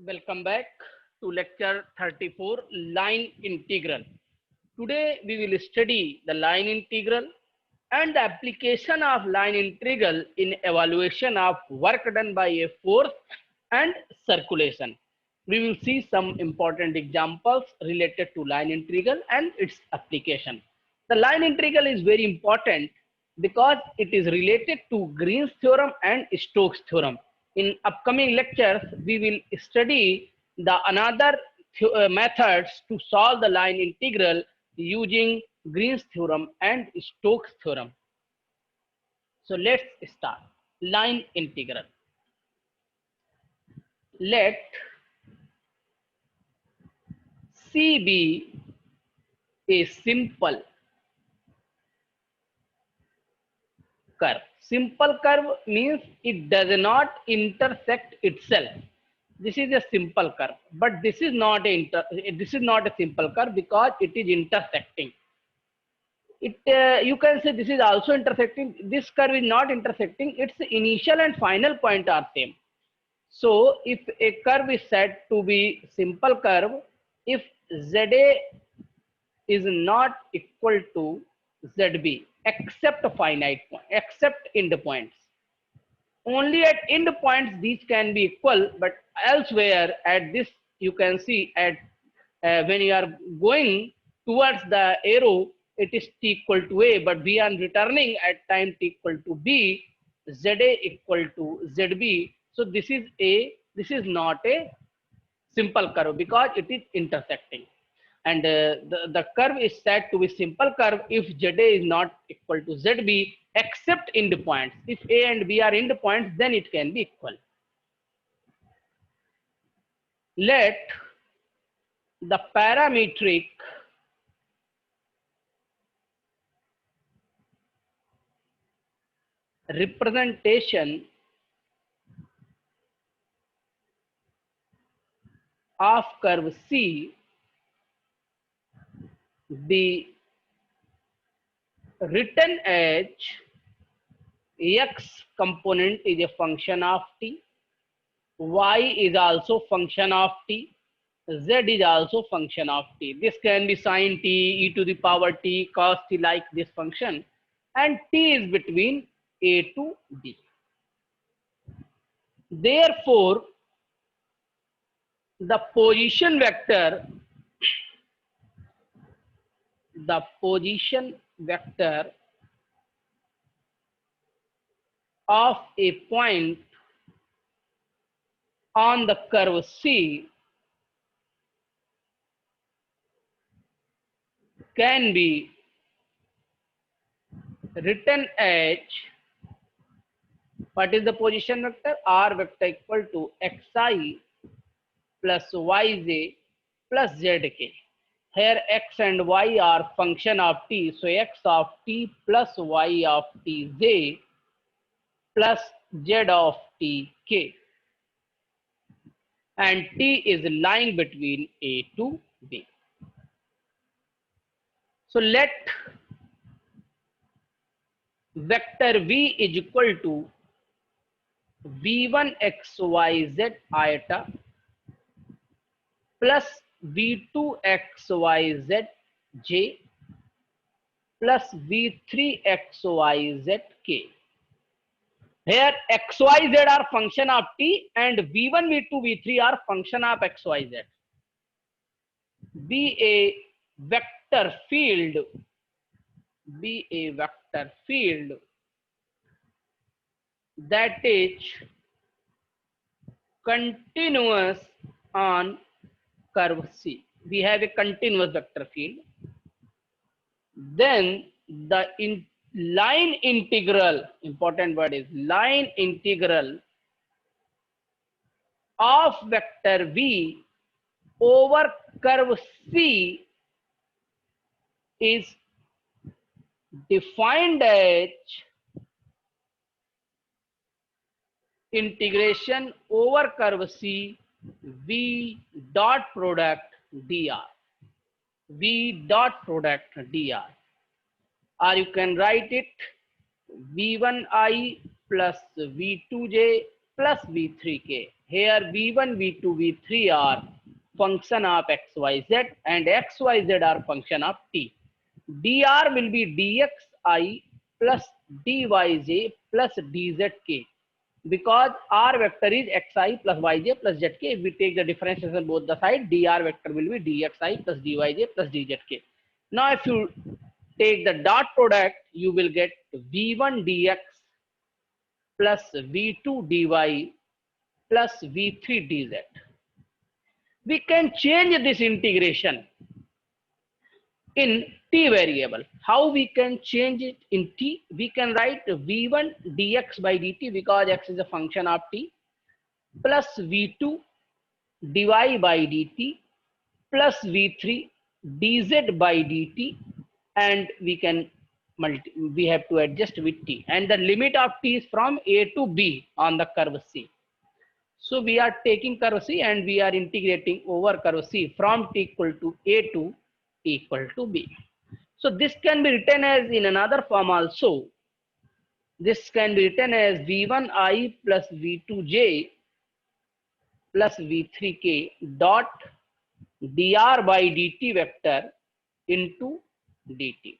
Welcome back to lecture 34, line integral. Today we will study the line integral and the application of line integral in evaluation of work done by a force and circulation. We will see some important examples related to line integral and its application. The line integral is very important because it is related to Green's theorem and Stokes theorem. In upcoming lectures, we will study the another methods to solve the line integral using Green's theorem and Stokes theorem. So let's start. Line integral. Let C be a simple curve. Simple curve means it does not intersect itself. This is a simple curve, but this is not a simple curve because it is intersecting. You can say this is also intersecting. This curve is not intersecting. Its initial and final point are same. So if a curve is said to be simple curve, if ZA is not equal to ZB except finite point, except end points. Only at end points these can be equal, but elsewhere at this you can see at when you are going towards the arrow, it is t equal to a, but we are returning at time t equal to b, za equal to zb. So this is not a simple curve because it is intersecting. And the curve is said to be simple curve if ZA is not equal to ZB except end points. If A and B are end points, then it can be equal. Let the parametric representation of curve C be written as x component is a function of t, y is also function of t, z is also function of t. This can be sin t, e to the power t, cos t, like this function, and t is between a to b. Therefore, the position vector of a point on the curve C can be written as, what is the position vector? R vector equal to xi plus yj plus zk. Here x and y are function of t, so x of t plus y of tj plus z of tk, and t is lying between a to b. So let vector v is equal to v1 xyz iota plus v2 xyz j plus v3 xyz k. Here xyz are function of t and v1, v2, v3 are function of xyz. Be a vector field that is continuous on curve C. We have a continuous vector field. Then the line integral, important word is line integral of vector V over curve C is defined as integration over curve C V dot product dr. V dot product dr. Or you can write it v1i plus v2j plus V3k. Here V1, V2, V3 are function of XYZ and XYZ are function of T. dr will be dxi plus dyj plus dzk, because r vector is xi plus yj plus zk. If we take the differentiation on both the side, dr vector will be dxi plus dyj plus dzk. Now if you take the dot product, you will get v1 dx plus v2 dy plus v3 dz. We can change this integration in t variable. How we can change it in t? We can write v1 dx by dt, because x is a function of t, plus v2 dy by dt plus v3 dz by dt, and we have to adjust with t, and the limit of t is from a to b on the curve C. So we are taking curve C and we are integrating over curve C from t equal to a to t equal to b. So this can be written as in another form also. This can be written as v1i plus v2j plus v3k dot dr by dt vector into dt.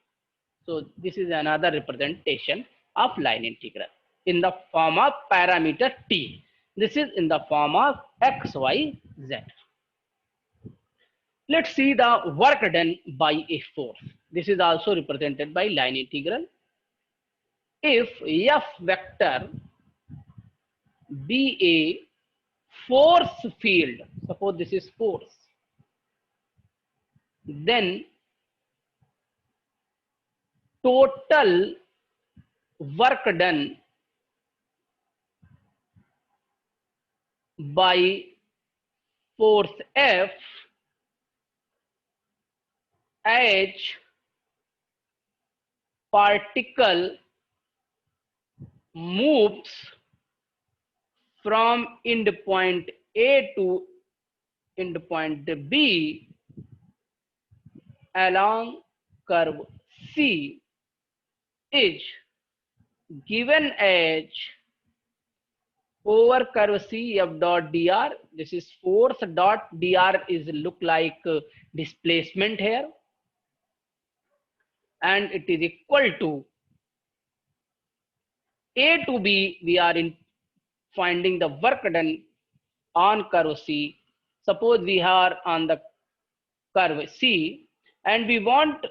So this is another representation of line integral in the form of parameter t. This is in the form of x, y, z. Let's see the work done by a force. This is also represented by line integral. If f vector be a force field, suppose this is force, then total work done by force F as particle moves from end point A to end point B along curve C is given as over curve C f dot dr. This is force dot dr is look like displacement here, and it is equal to A to B. We are in finding the work done on curve C. Suppose we are on the curve C and we want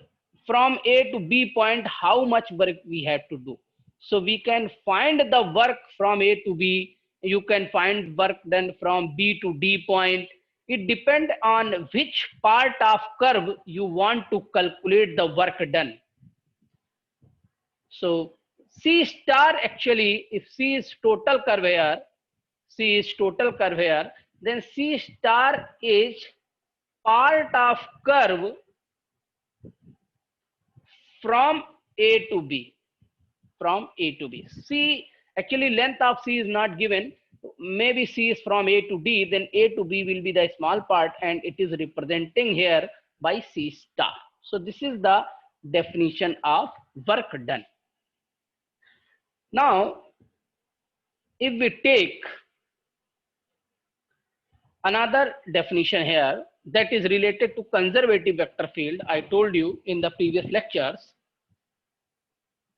from A to B point how much work we have to do. So we can find the work from A to B. You can find work done from B to D point. It depends on which part of curve you want to calculate the work done. So C star, actually, if C is total curve here, C is total curve here, then C star is part of curve from A to B. From A to B. C, actually length of C is not given. Maybe C is from A to D, then A to B will be the small part, and it is representing here by C star. So this is the definition of work done. Now, if we take another definition here that is related to conservative vector field, I told you in the previous lectures.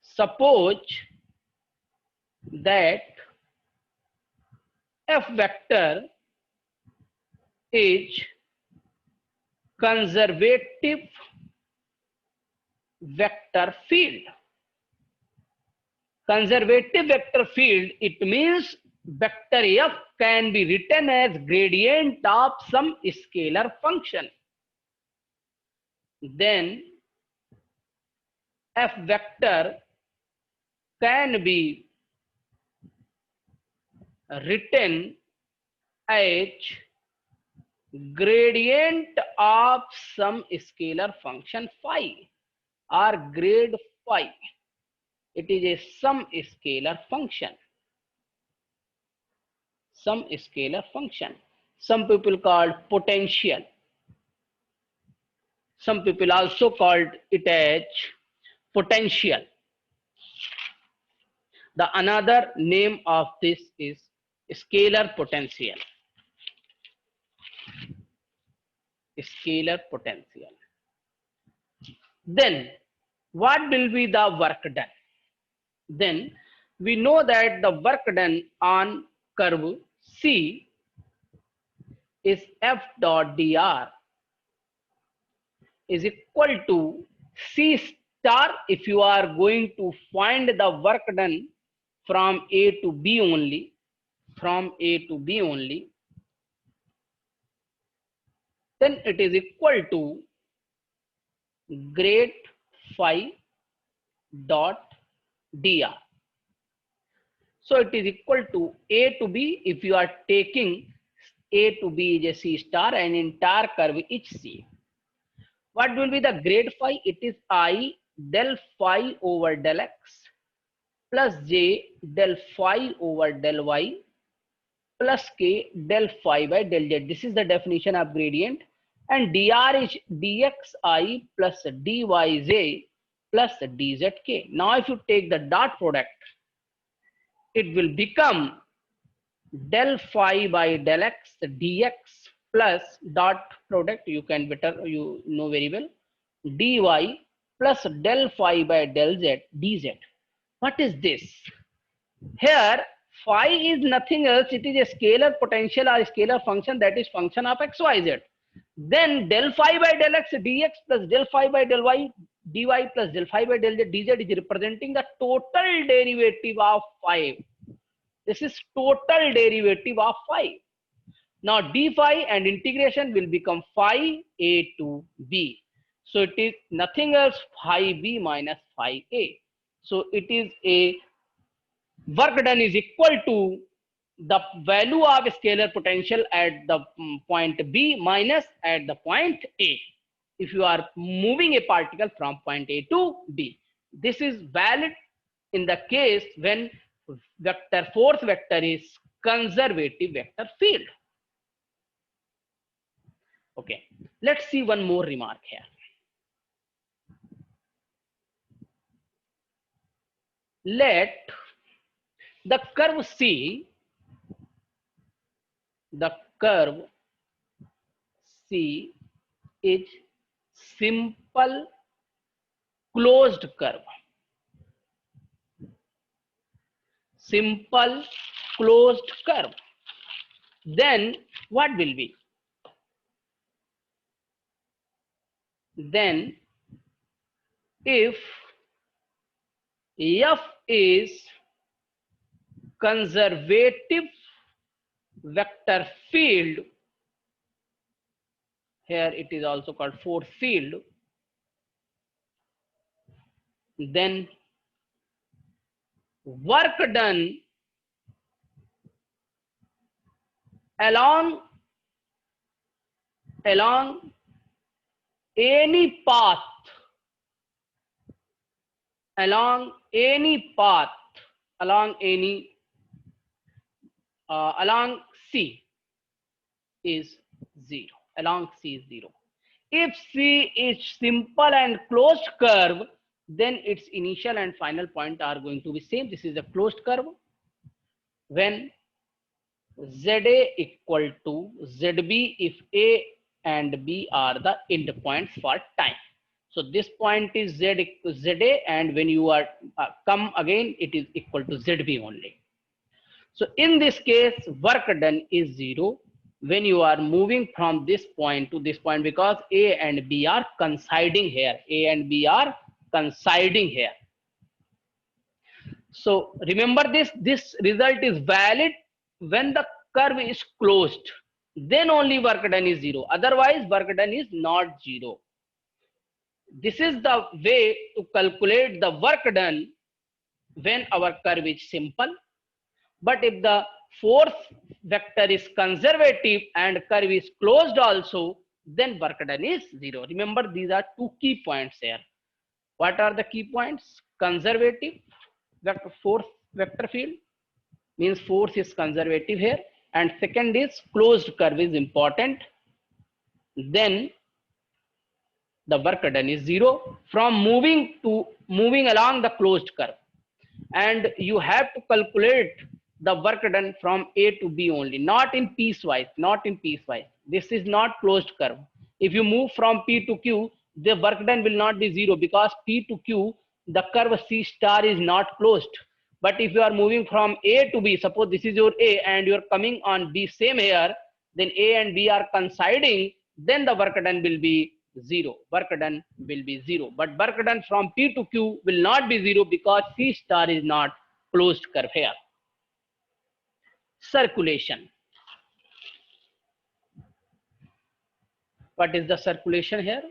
Suppose that F vector is conservative vector field. Conservative vector field, it means vector F can be written as gradient of some scalar function. Then F vector can be written as gradient of some scalar function phi or grade phi. It is a some scalar function. Some scalar function. Some people called potential. Some people also called it as potential. The another name of this is scalar potential. Scalar potential. Then what will be the work done? Then we know that the work done on curve C is F dot dr is equal to C star. If you are going to find the work done from A to B only, then it is equal to grade phi dot dr. So it is equal to A to B. If you are taking A to B is a C star and entire curve is C. What will be the grade phi? It is I del phi over del x plus j del phi over del y plus k del phi by del z. This is the definition of gradient. And dr is dxi plus dyj plus dzk. Now if you take the dot product, it will become del phi by del x dx plus dot product, you can better, you know very well, dy plus del phi by del z dz. What is this? Here phi is nothing else, it is a scalar potential or a scalar function, that is function of xyz. Then del phi by del x dx plus del phi by del y dy plus del phi by del z dz is representing the total derivative of phi. This is total derivative of phi. Now d phi and integration will become phi a to b. So it is nothing else phi b minus phi a. So it is a work done is equal to the value of scalar potential at the point B minus at the point A. If you are moving a particle from point A to B, this is valid in the case when vector force vector is conservative vector field. Okay, let's see one more remark here. Let the curve C, the curve C is simple closed curve. Simple closed curve. Then what will be? Then if F is conservative vector field, here it is also called force field, then work done along any path, along C is 0. Along C is 0. If C is simple and closed curve, then its initial and final point are going to be same. This is a closed curve. When ZA equal to ZB if A and B are the end points for time. So this point is ZA, and when you are come again, it is equal to ZB only. So in this case, work done is 0 when you are moving from this point to this point, because A and B are coinciding here. A and B are coinciding here. So remember this result is valid when the curve is closed. Then only work done is 0. Otherwise, work done is not 0. This is the way to calculate the work done when our curve is simple. But if the force vector is conservative and curve is closed also, then work done is 0. Remember, these are two key points here. What are the key points? Conservative vector force vector field means force is conservative here, and second is closed curve is important. Then the work done is 0 from moving along the closed curve, and you have to calculate the work done from A to B only, not in piecewise, not in piecewise. This is not closed curve. If you move from P to Q, the work done will not be zero because P to Q, the curve C star is not closed. But if you are moving from A to B, suppose this is your A and you are coming on B same here, then A and B are coinciding, then the work done will be zero. Work done will be zero. But work done from P to Q will not be zero because C star is not closed curve here. Circulation. What is the circulation here?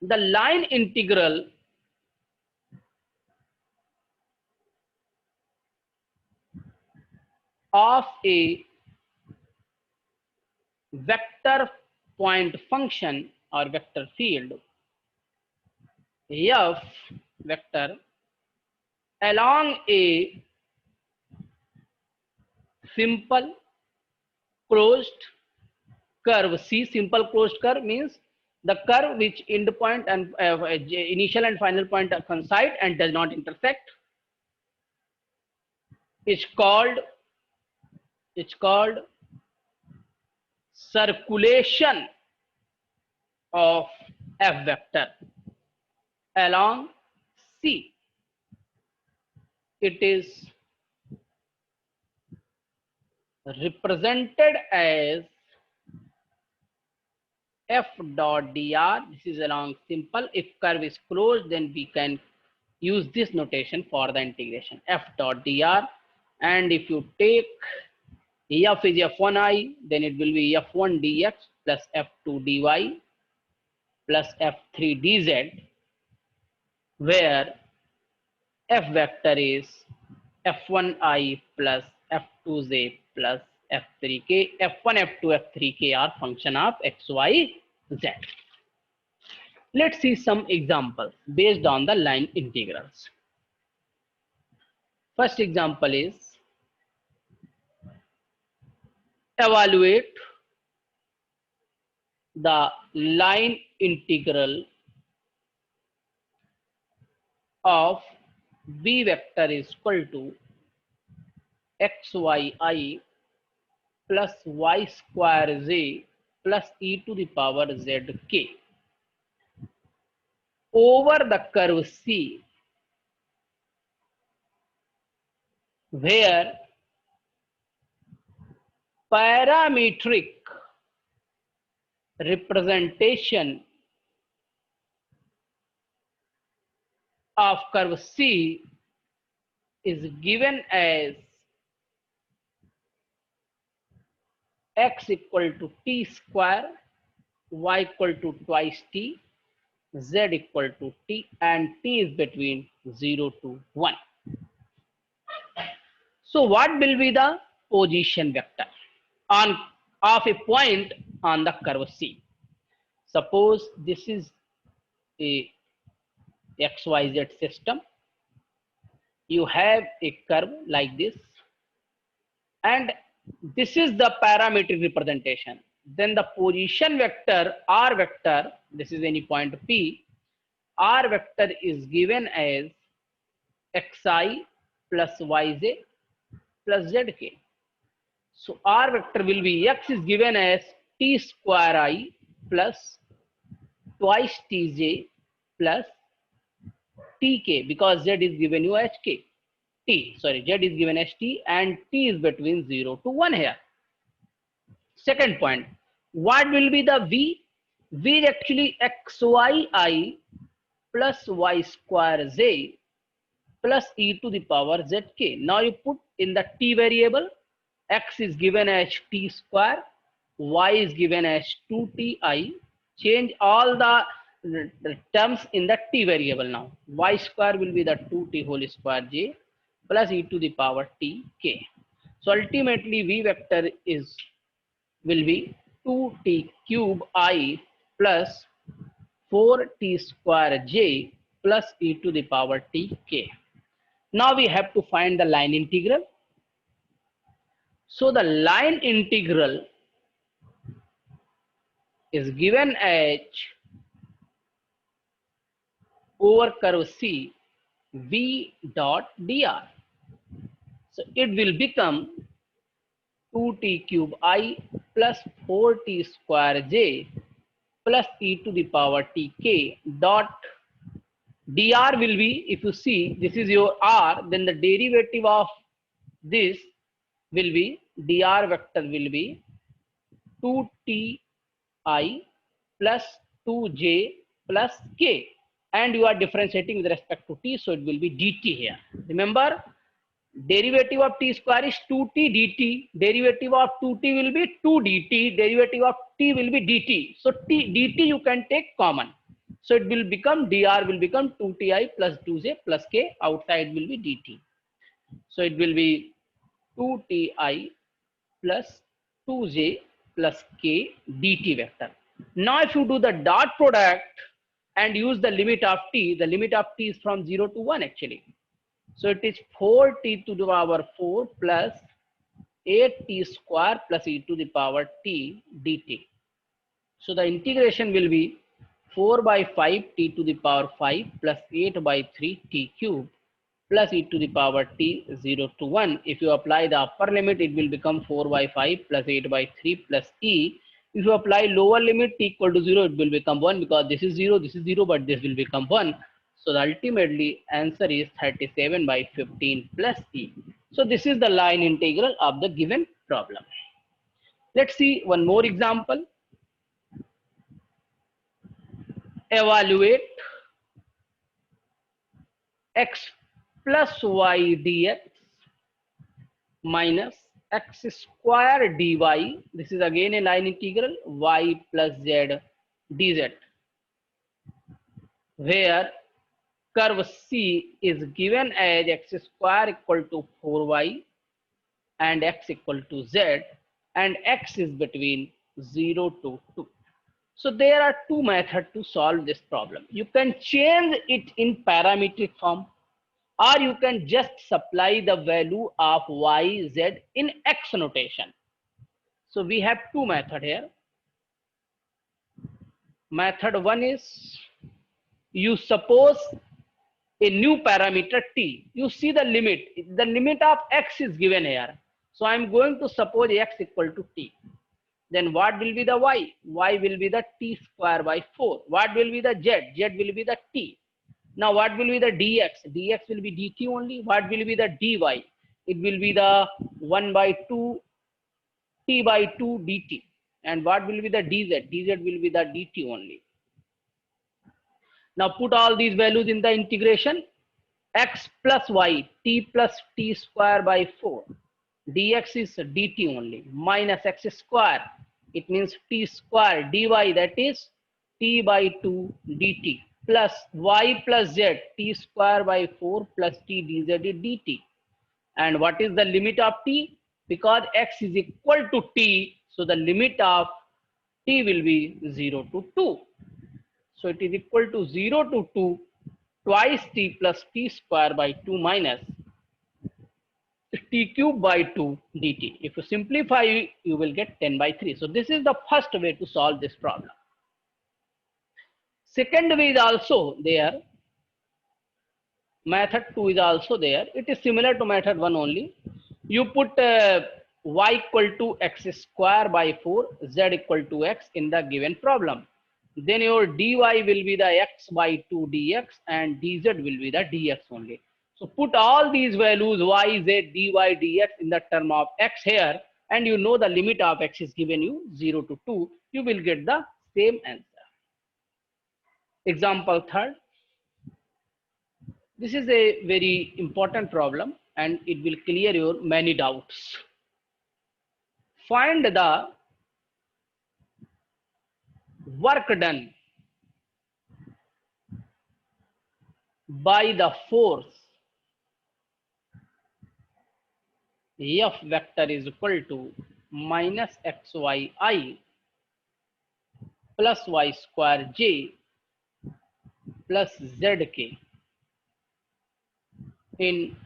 The line integral of a vector point function or vector field f vector along a simple closed curve. C, simple closed curve means the curve which end point and initial and final point coincide and does not intersect is called circulation of f vector along C. It is represented as f dot dr. This is along simple. If curve is closed, then we can use this notation for the integration, f dot dr. And if you take f is f1i, then it will be f1 dx plus f2 dy plus f3 dz, where f vector is f1i plus f2j plus f3k. f1, f2, f3k are function of x, y, z. Let's see some examples based on the line integrals. First example is evaluate the line integral of b vector is equal to xyi plus y square z plus e to the power zk over the curve C, where parametric representation of curve C is given as x equal to t square, y equal to twice t, z equal to t, and t is between 0 to 1. So what will be the position vector on of a point on the curve C? Suppose this is a XYZ system. You have a curve like this, and this is the parametric representation. Then the position vector R vector, this is any point P, R vector is given as xi plus yj plus zk. So R vector will be, x is given as t square I plus twice tj plus tk, because z is given you as k. Z is given as t and t is between 0 to 1 here. Second point, what will be the v? V is actually xyi plus y square z plus e to the power zk. Now you put in the t variable, x is given as t square, y is given as 2ti. Change all the terms in the t variable now. Y square will be the 2t whole square j plus e to the power t k. So ultimately v vector will be 2t cube I plus 4t square j plus e to the power t k. Now we have to find the line integral. So the line integral is given as over curve C v dot dr. So it will become 2t cube I plus 4t square j plus e to the power tk dot dr will be, if you see this is your r, then the derivative of this will be dr vector will be 2ti plus 2j plus k, and you are differentiating with respect to t, so it will be dt here. Remember, derivative of t square is 2t dt, derivative of 2t will be 2 dt, derivative of t will be dt, so t dt you can take common, so it will become dr will become 2ti plus 2j plus k, outside will be dt, so it will be 2ti plus 2j plus k dt vector. Now if you do the dot product and use the limit of t is from 0 to 1 actually. So it is 4t to the power 4 plus 8t square plus e to the power t dt. So the integration will be 4 by 5 t to the power 5 plus 8 by 3 t cube plus e to the power t 0 to 1. If you apply the upper limit, it will become 4 by 5 plus 8 by 3 plus e. If you apply lower limit t equal to 0, it will become 1, because this is 0, but this will become 1. So the ultimately answer is 37 by 15 plus e. So this is the line integral of the given problem. Let's see one more example. Evaluate x plus y dx minus x square dy. This is again a line integral, y plus z dz, where curve C is given as x square equal to 4y and x equal to z, and x is between 0 to 2. So there are two methods to solve this problem. You can change it in parametric form, or you can just supply the value of y, z in x notation. So we have two methods here. Method one is, you suppose a new parameter t. You see the limit of x is given here. So I am going to suppose x equal to t. Then what will be the y? Y will be the t square by 4. What will be the z? Z will be the t. Now what will be the dx? Dx will be dt only. What will be the dy? It will be the 1 by 2 t by 2 dt. And what will be the dz? Dz will be the dt only. Now put all these values in the integration. X plus y, t plus t square by 4. Dx is dt only, minus x square. It means t square dy, that is t by 2 dt, plus y plus z, t square by 4 plus t dz is dt. And what is the limit of t? Because x is equal to t, so the limit of t will be 0 to 2. So it is equal to 0 to 2 twice t plus t square by 2 minus t cube by 2 dt. If you simplify, you will get 10 by 3. So this is the first way to solve this problem. Second way is also there. Method 2 is also there. It is similar to method 1 only. You put y equal to x square by 4, z equal to x in the given problem. Then your dy will be the x by 2 dx and dz will be the dx only. So put all these values y, z, dy, dx in the term of x here, and you know the limit of x is given you 0 to 2. You will get the same answer. Example third. This is a very important problem and it will clear your many doubts. Find the work done by the force F vector is equal to minus xyi plus y square j plus zk in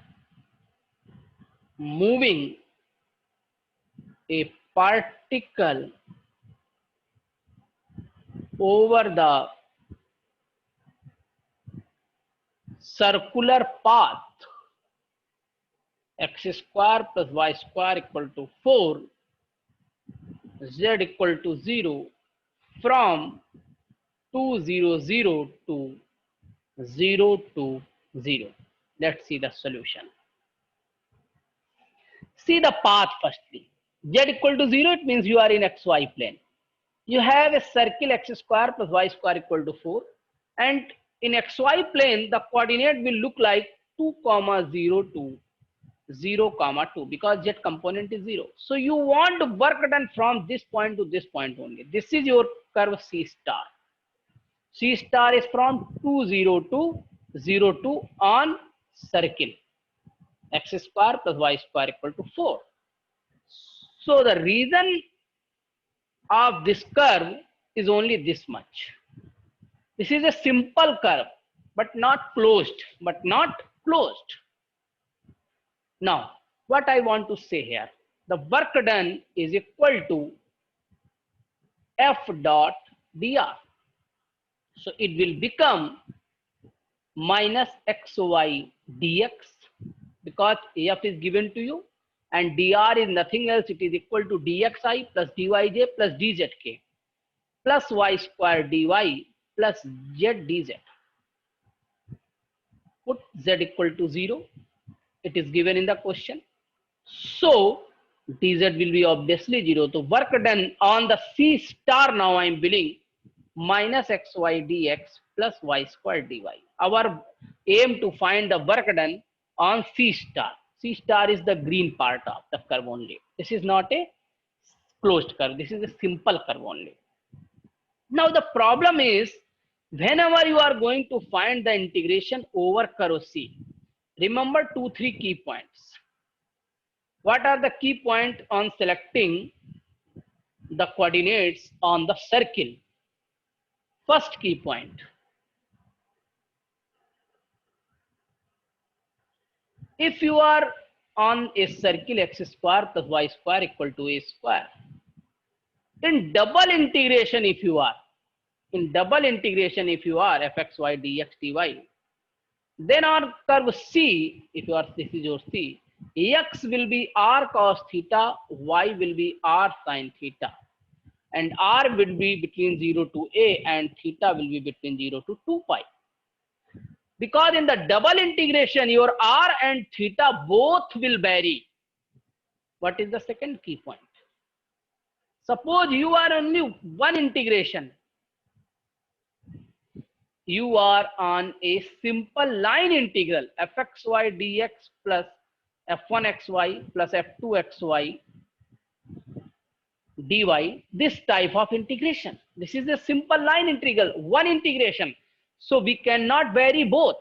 moving a particle over the circular path x square plus y square equal to 4, z equal to 0 from 2 0 0 to 0 to 0. Let's see the solution. See the path firstly. Z equal to 0, it means you are in xy plane. You have a circle x square plus y square equal to 4, and in xy plane the coordinate will look like 2 comma 0 to 0 comma 2 because z component is 0. So you want work done from this point to this point only. This is your curve C star. C star is from 2 0 to 0 2 on circle x square plus y square equal to 4. So the reason of this curve is only this much. This is a simple curve, but not closed, Now, what I want to say here, the work done is equal to F dot dr. So it will become minus xy dx because F is given to you and dr is nothing else. It is equal to dxi plus dyj plus dzk plus y square dy plus z dz. Put z equal to 0. It is given in the question. So dz will be obviously 0. So work done on the C star now I am billing minus xy dx plus y square dy. Our aim to find the work done on C star. C star is the green part of the curve only. This is not a closed curve. This is a simple curve only. Now the problem is whenever you are going to find the integration over curve C, remember 2-3 key points. What are the key points on selecting the coordinates on the circle? First key point. If you are on a circle x square plus y square equal to a square, in double integration if you are, fxy dx dy, then on curve C, if you are, this is your C, x will be r cos theta, y will be r sin theta, and r will be between 0 to a and theta will be between 0 to 2 pi. Because in the double integration, your r and theta both will vary. What is the second key point? Suppose you are only one integration. You are on a simple line integral fxy dx plus f1xy plus f2xy dy, this type of integration. This is a simple line integral, one integration. So we cannot vary both.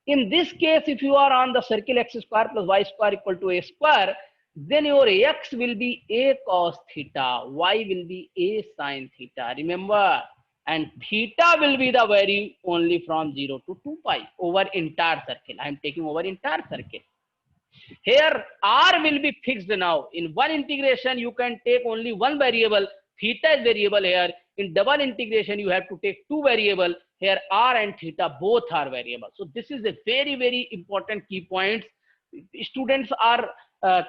In this case, if you are on the circle x square plus y square equal to a square, then your x will be a cos theta, y will be a sin theta. Remember, and theta will be the vary only from 0 to 2 pi over entire circle. I am taking over entire circle. Here r will be fixed now. In one integration you can take only one variable, theta is variable here. In double integration you have to take two variable. Here r and theta both are variable. So this is a very important key point. Students are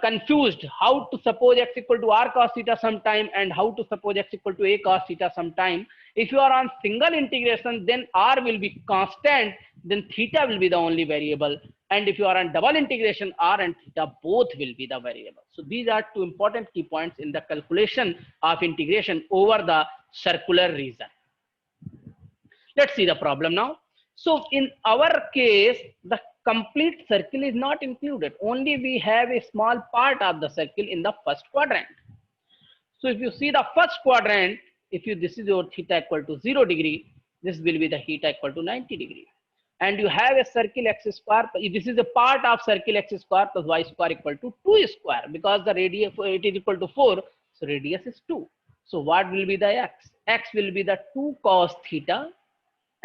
confused how to suppose x equal to r cos theta sometime and how to suppose x equal to a cos theta sometime. If you are on single integration, then r will be constant, then theta will be the only variable. And if you are on double integration, r and theta both will be the variable. So these are two important key points in the calculation of integration over the circular region. Let's see the problem now. So in our case, the complete circle is not included. Only we have a small part of the circle in the first quadrant. So if you see the first quadrant, this is your theta equal to 0 degree, this will be the theta equal to 90 degree. And you have a circle x square, this is a part of circle x square plus y square equal to 2 square because the radius, it is equal to 4, so radius is 2. So what will be the x? X will be the 2 cos theta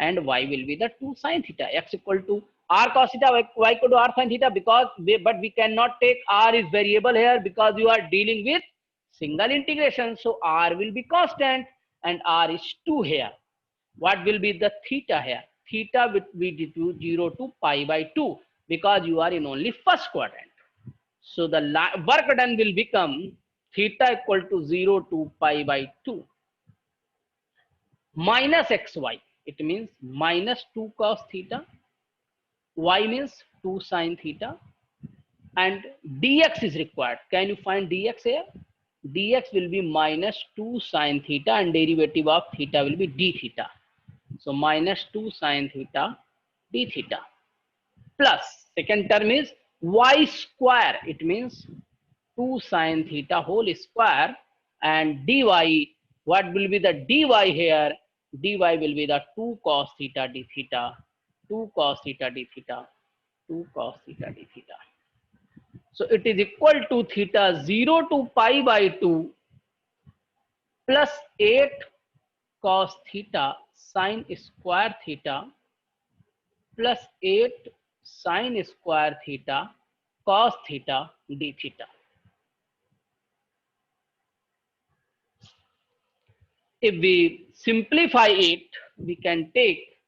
and y will be the 2 sin theta. X equal to r cos theta, y equal to r sin theta because, but we cannot take r is variable here because you are dealing with single integration. So r will be constant and r is 2 here. What will be the theta here? Theta will be 0 to pi by 2 because you are in only first quadrant. So the work done will become theta equal to 0 to pi by 2 minus xy. It means minus 2 cos theta. Y means 2 sin theta. And dx is required. Can you find dx here? Dx will be minus 2 sin theta and derivative of theta will be d theta. So minus 2 sin theta d theta plus second term is y square. It means 2 sin theta whole square and dy. What will be the dy here? Dy will be the 2 cos theta d theta, 2 cos theta d theta, 2 cos theta d theta. So it is equal to theta 0 to pi by 2 plus 8 cos theta sin square theta plus 8 sin square theta cos theta d theta. If we simplify it, we can take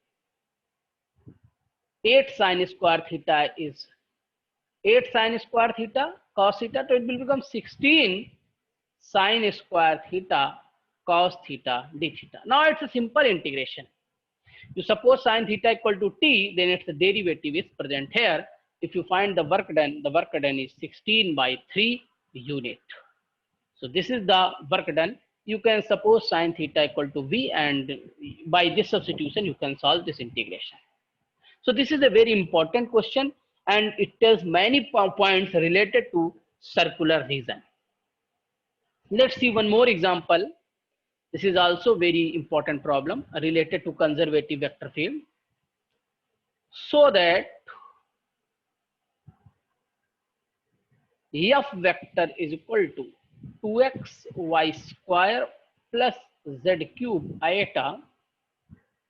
8 sin square theta is 8 sin square theta cos theta, so it will become 16 sin square theta cos theta d theta. Now it's a simple integration. You suppose sin theta equal to t, then its derivative is present here. If you find the work done is 16 by 3 unit. So this is the work done. You can suppose sin theta equal to v, and by this substitution you can solve this integration. So this is a very important question and it tells many points related to circular region. Let's see one more example. This is also very important problem related to conservative vector field. So that f vector is equal to 2x y square plus z cube iota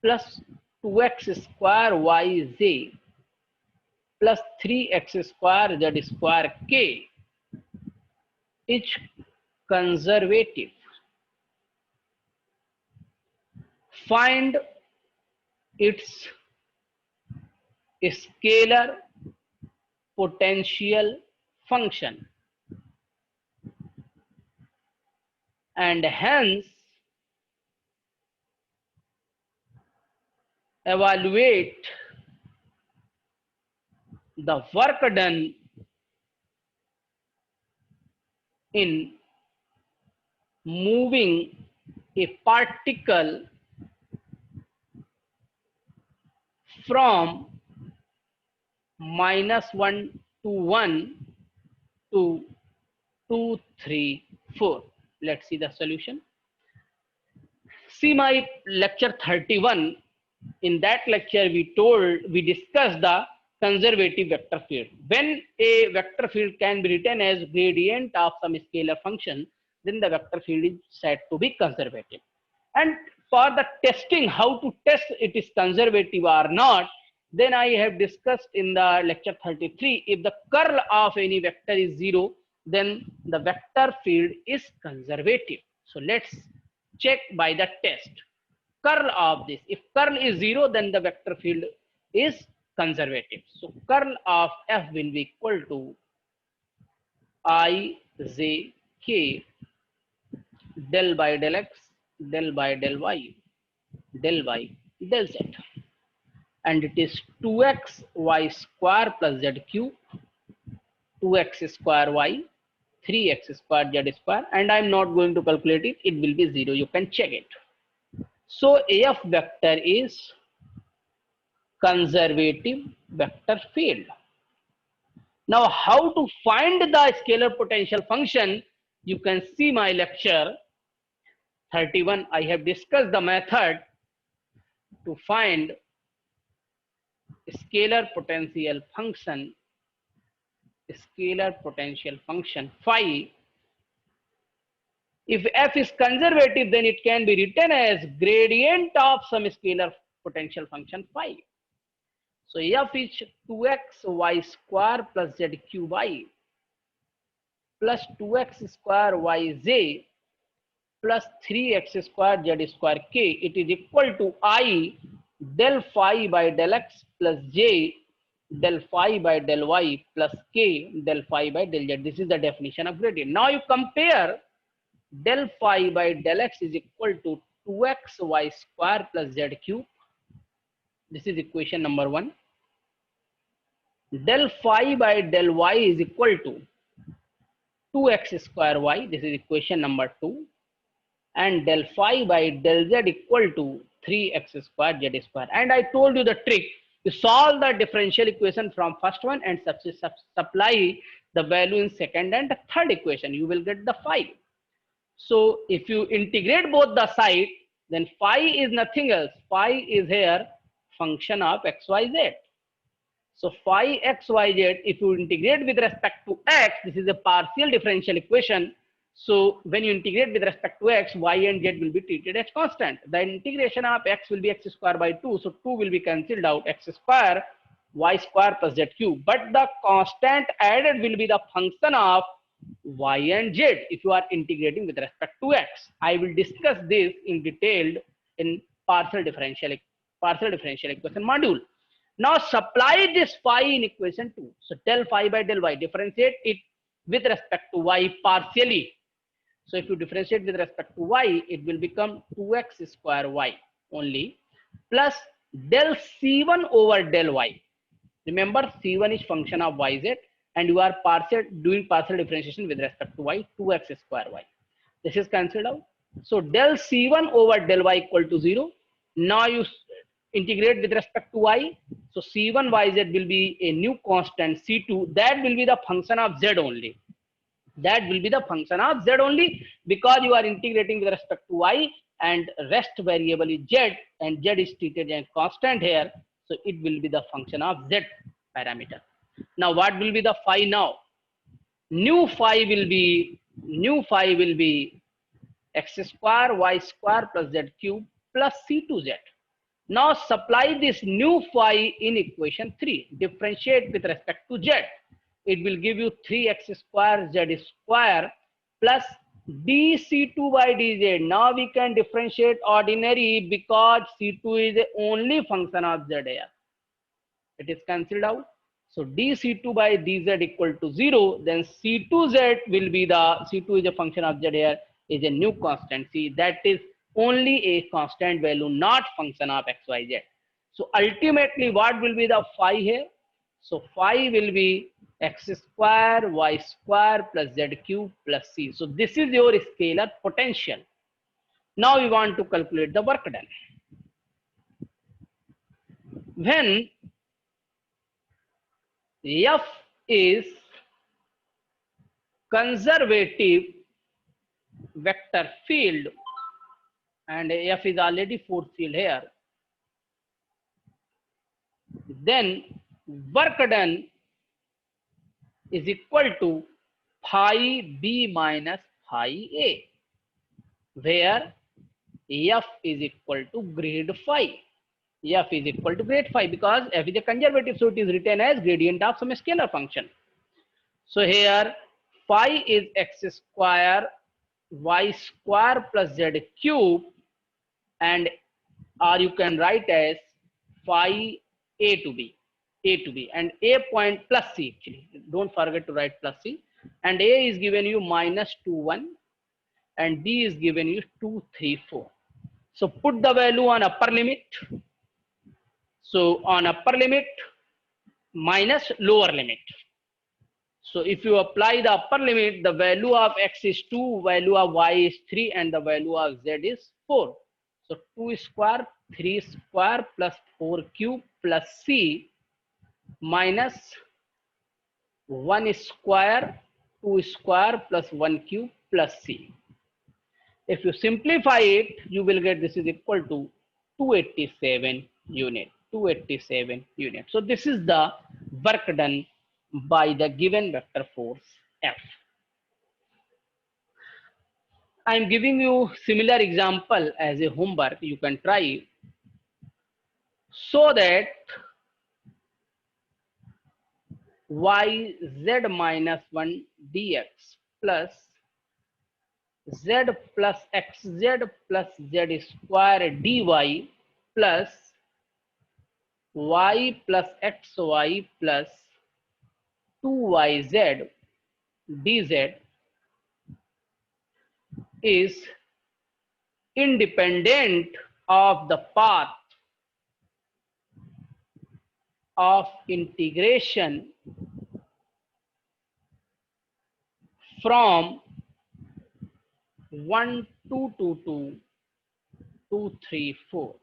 plus 2x square yz plus 3x square z square k is conservative. Find its scalar potential function and hence evaluate the work done in moving a particle from -1 to 1 to 2, 3, 4. Let's see the solution. See my lecture 31. In that lecture, we discussed the conservative vector field. When a vector field can be written as gradient of some scalar function, then the vector field is said to be conservative. And for the testing, how to test it is conservative or not, then I have discussed in the lecture 33, if the curl of any vector is 0, then the vector field is conservative. So let's check by the test. Curl of this, if curl is 0, then the vector field is conservative. So curl of f will be equal to I j k del by del x del by del y del y del z, and it is 2x y square plus z cube, 2x square y, 3x square z square, and I'm not going to calculate it, it will be 0, you can check it. So AF vector is conservative vector field. Now how to find the scalar potential function? You can see my lecture 31. I have discussed the method to find scalar potential function phi. If f is conservative, then it can be written as gradient of some scalar potential function phi. So f is 2x y square plus z cube I plus 2x square yj plus 3x square z square k. It is equal to I del phi by del x plus j del phi by del y plus k del phi by del z. This is the definition of gradient. Now you compare del phi by del x is equal to 2xy square plus z cube. This is equation number 1. Del phi by del y is equal to 2x square y. This is equation number 2. And del phi by del z equal to 3x square z square. And I told you the trick. You solve the differential equation from first one and supply the value in second and third equation. You will get the phi. So if you integrate both the side, then phi is nothing else. Phi is here function of xyz. So phi xyz, if you integrate with respect to x, this is a partial differential equation. So when you integrate with respect to x, y and z will be treated as constant. The integration of x will be x square by 2. So 2 will be cancelled out, x square, y square plus z cube. But the constant added will be the function of y and z if you are integrating with respect to x. I will discuss this in detail in partial differential equation module. Now supply this phi in equation 2. So del phi by del y, differentiate it with respect to y partially. So if you differentiate with respect to y, it will become 2x square y only plus del c1 over del y. Remember, c1 is function of yz and you are doing partial differentiation with respect to y, 2x square y. This is cancelled out. So del c1 over del y equal to 0. Now you integrate with respect to y. So c1 yz will be a new constant, c2, that will be the function of z only. That will be the function of z only because you are integrating with respect to y and rest variable is z and z is treated as constant here. So it will be the function of z parameter. Now what will be the phi now? New phi will be x square y square plus z cube plus c2z. Now supply this new phi in equation 3. Differentiate with respect to z. It will give you 3x square z square plus dc2 by dz. Now we can differentiate ordinary because c2 is the only function of z here. It is cancelled out. So dc2 by dz equal to 0. Then c2z will be the, c2 is a function of z here, is a new constant. See, that is only a constant value, not function of xyz. So ultimately what will be the phi here? So phi will be x square y square plus z cube plus c. So this is your scalar potential. Now we want to calculate the work done. When F is conservative vector field and F is already force field here, then work done is equal to phi b minus phi a, where F is equal to grade phi. F is equal to grade phi because F is a conservative, so it is written as gradient of some scalar function. So here phi is x square y square plus z cube, and or you can write as phi a to b, and a point plus c, actually don't forget to write plus c, and a is given you minus 2 1 and b is given you 2 3 4. So put the value on upper limit. So on upper limit minus lower limit. So if you apply the upper limit, the value of x is 2, value of y is 3, and the value of z is 4. So 2 square, 3 square plus 4 cube plus c minus 1 square, 2 square plus 1 cube plus c. If you simplify it, you will get this is equal to 287 unit. 287 units. So this is the work done by the given vector force F. I am giving you similar example as a homework. You can try so that yz minus 1 dx plus z plus xz plus z square dy plus y plus xy plus 2yz dz is independent of the path of integration from 1 2 2 2 2 3 4.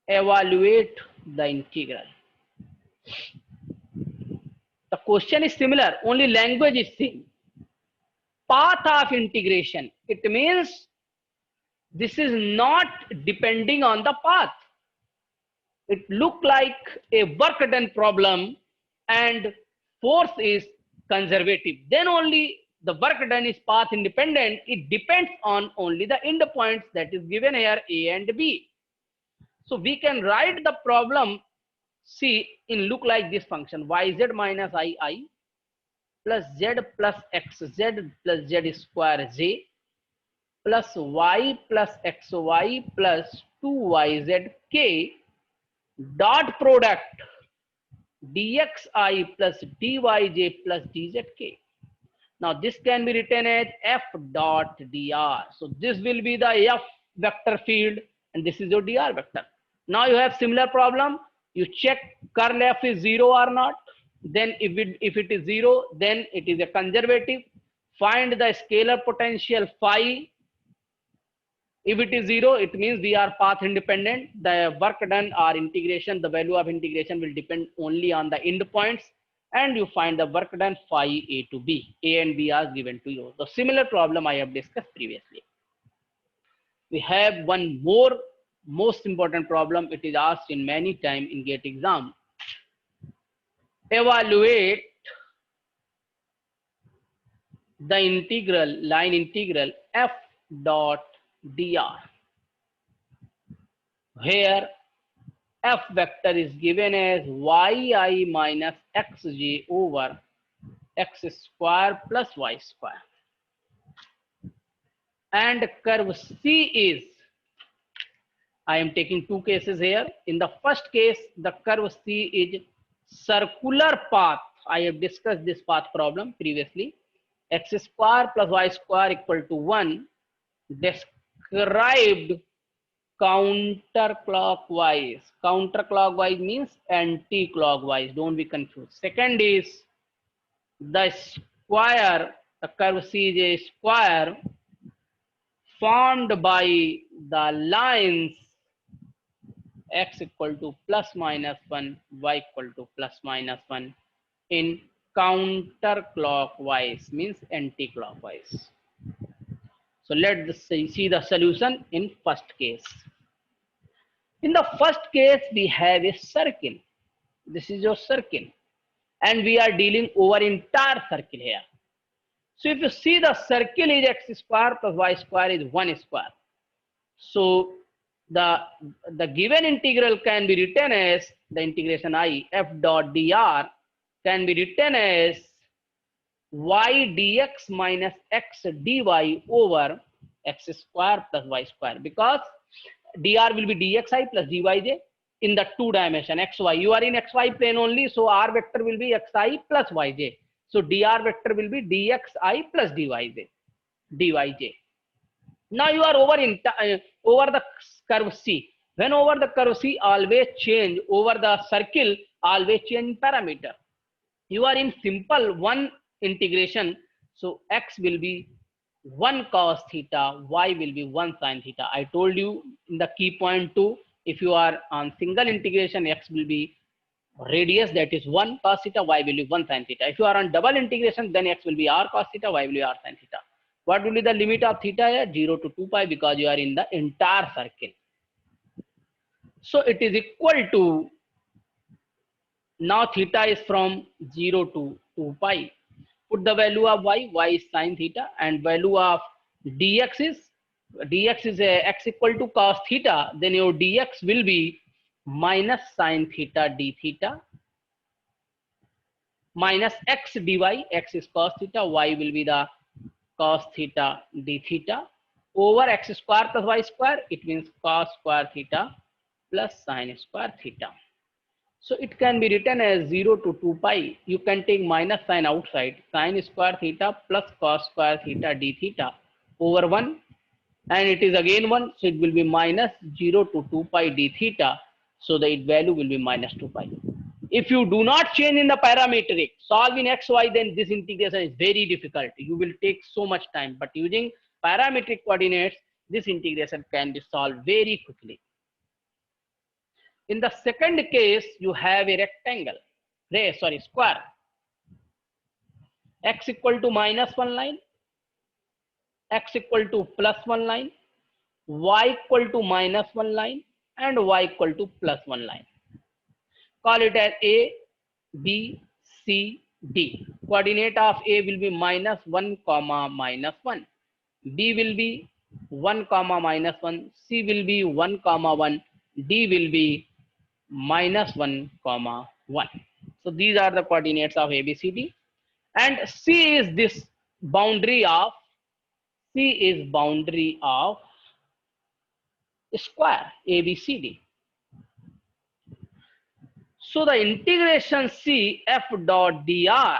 Evaluate the integral. The question is similar, only language is same. Path of integration, it means this is not depending on the path. It look like a work done problem and force is conservative. Then only the work done is path independent. It depends on only the endpoints that is given here, A and B. So we can write the problem, see, in look like this function, yz minus ii plus z plus xz plus z square j plus y plus xy plus 2yzk dot product dxi plus dyj plus dzk. Now this can be written as f dot dr. So this will be the f vector field and this is your dr vector. Now you have similar problem. You check curl f is 0 or not. Then if it is 0, then it is a conservative. Find the scalar potential phi. If it is 0, it means we are path independent. The work done or integration, the value of integration will depend only on the endpoints. And you find the work done phi a to b. A and b are given to you. The similar problem I have discussed previously. We have one more most important problem. It is asked in many times in GATE exam. Evaluate the integral, line integral f dot dr, where f vector is given as yi minus xj over x square plus y square. And curve C is, I am taking two cases here. In the first case, the curve C is circular path. I have discussed this path problem previously. X square plus y square equal to 1, described counterclockwise. Counterclockwise means anti-clockwise. Don't be confused. Second is the square, the curve C is a square formed by the lines x equal to plus minus 1, y equal to plus minus 1 in counterclockwise means anti-clockwise. So let's see the solution in first case. In the first case, we have a circle. This is your circle. And we are dealing over entire circle here. So if you see the circle is x square plus y square is 1 square. So the given integral can be written as the integration I f dot dr can be written as y dx minus x dy over x square plus y square, because dr will be dxi plus dyj in the two dimension xy. You are in xy plane only, so r vector will be xi plus yj. So dr vector will be dxi plus dyj. Now you are over the curve C. When over the curve C, always change over the circle, always change parameter. You are in simple one integration, so x will be 1 cos theta, y will be 1 sin theta. I told you in the key point 2, if you are on single integration, x will be radius, that is 1 cos theta, y will be 1 sin theta. If you are on double integration, then x will be r cos theta, y will be r sin theta. What will be the limit of theta here? 0 to 2 pi, because you are in the entire circle. So it is equal to, now theta is from 0 to 2 pi. Put the value of y is sin theta, and value of dx is x equal to cos theta, then your dx will be minus sin theta d theta minus x dy, x is cos theta, y will be the cos theta d theta over x square plus y square, it means cos square theta plus sin square theta. So it can be written as 0 to 2 pi. You can take minus sign outside. Sine square theta plus cos square theta d theta over 1. And it is again 1. So it will be minus 0 to 2 pi d theta. So the value will be minus 2 pi. If you do not change in the parametric, solve in xy, then this integration is very difficult. You will take so much time. But using parametric coordinates, this integration can be solved very quickly. In the second case, you have a rectangle, square. X equal to minus 1 line, x equal to plus 1 line, y equal to minus 1 line, and y equal to plus 1 line. Call it as A, B, C, D. Coordinate of A will be minus 1 comma minus 1. B will be 1 comma minus 1. C will be 1 comma 1. D will be minus 1 comma 1. So these are the coordinates of ABCD, and C is this boundary of square ABCD. So the integration C f dot dr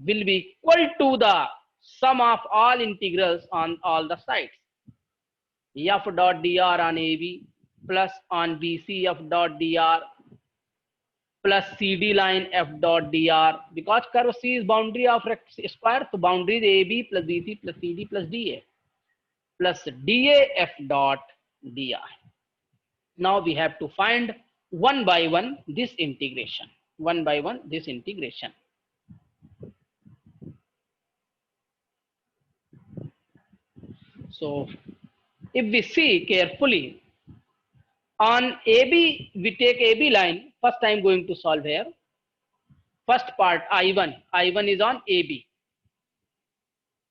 will be equal to the sum of all integrals on all the sides. F dot dr on AB plus on BC f dot dr plus CD line f dot dr, because curve C is boundary of square, so boundary is AB plus BC plus CD plus DA plus DA f dot dr. Now we have to find one by one this integration. So if we see carefully, on AB, we take AB line. First I am going to solve here. First part I1 is on AB.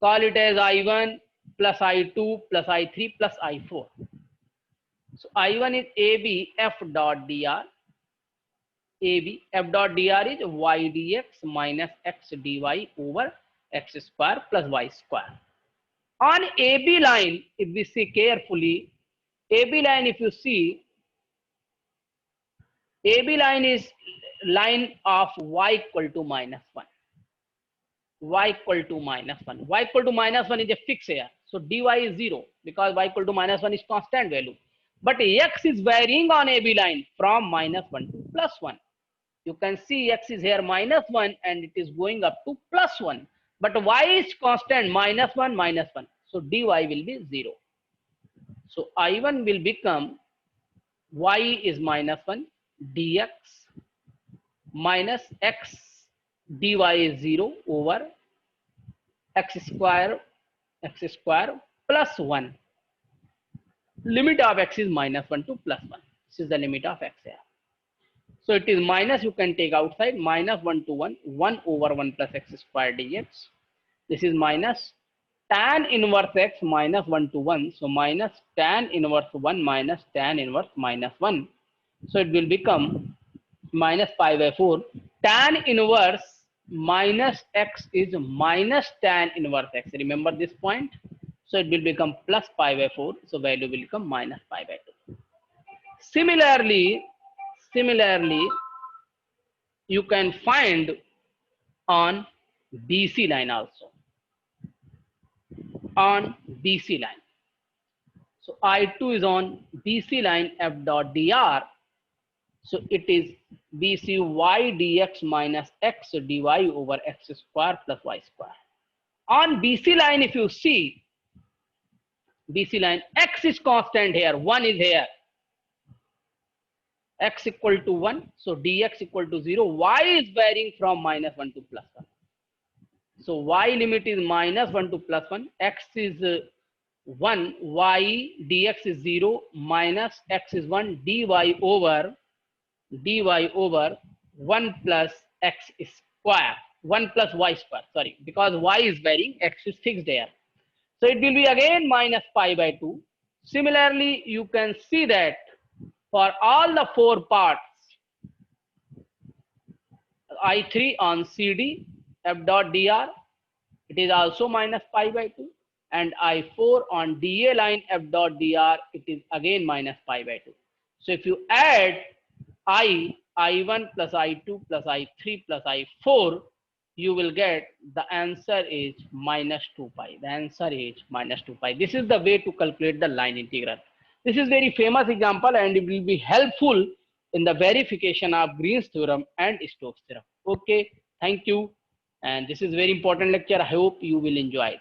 Call it as I1 plus I2 plus I3 plus I4. So I1 is AB f dot dr. AB f dot dr is y dx minus x dy over x square plus y square. On AB line, if we see carefully, AB line, if you see, AB line is line of y equal to minus 1. Y equal to minus 1. Y equal to minus 1 is a fixed here. So dy is 0 because y equal to minus 1 is constant value. But x is varying on AB line from minus 1 to plus 1. You can see x is here minus 1 and it is going up to plus 1. But y is constant, minus 1, minus 1. So dy will be 0. So I1 will become y is minus 1 dx minus x dy is 0 over x square plus 1. Limit of x is minus 1 to plus 1. This is the limit of x here. So it is minus, you can take outside, minus 1 to 1, 1 over 1 plus x square dx. This is minus tan inverse x minus 1 to 1. So minus tan inverse 1 minus tan inverse minus 1. So it will become minus pi by 4. Tan inverse minus x is minus tan inverse x. Remember this point? So it will become plus pi by 4. So value will become minus pi by 2. Similarly, you can find on BC line also. On BC line. So I2 is on BC line f dot dr. So it is BC y dx minus x dy over x square plus y square. On BC line, if you see, BC line, x is constant here, 1 is here. X equal to 1, so dx equal to 0. Y is varying from minus 1 to plus 1. So y limit is minus 1 to plus 1. X is 1, y dx is 0, minus x is 1, dy over 1 plus x square, 1 plus y square, sorry, because y is varying, x is fixed here. So it will be again minus pi by 2. Similarly, you can see that for all the 4 parts, I3 on CD f dot dr, it is also minus pi by 2, and I4 on DA line f dot dr, it is again minus pi by 2. So if you add I I1 plus I2 plus I3 plus I4, you will get the answer is minus 2 pi. The answer is minus 2 pi. This is the way to calculate the line integral. This is very famous example and it will be helpful in the verification of Green's theorem and Stokes theorem. Okay, thank you. And this is very important lecture. I hope you will enjoy it.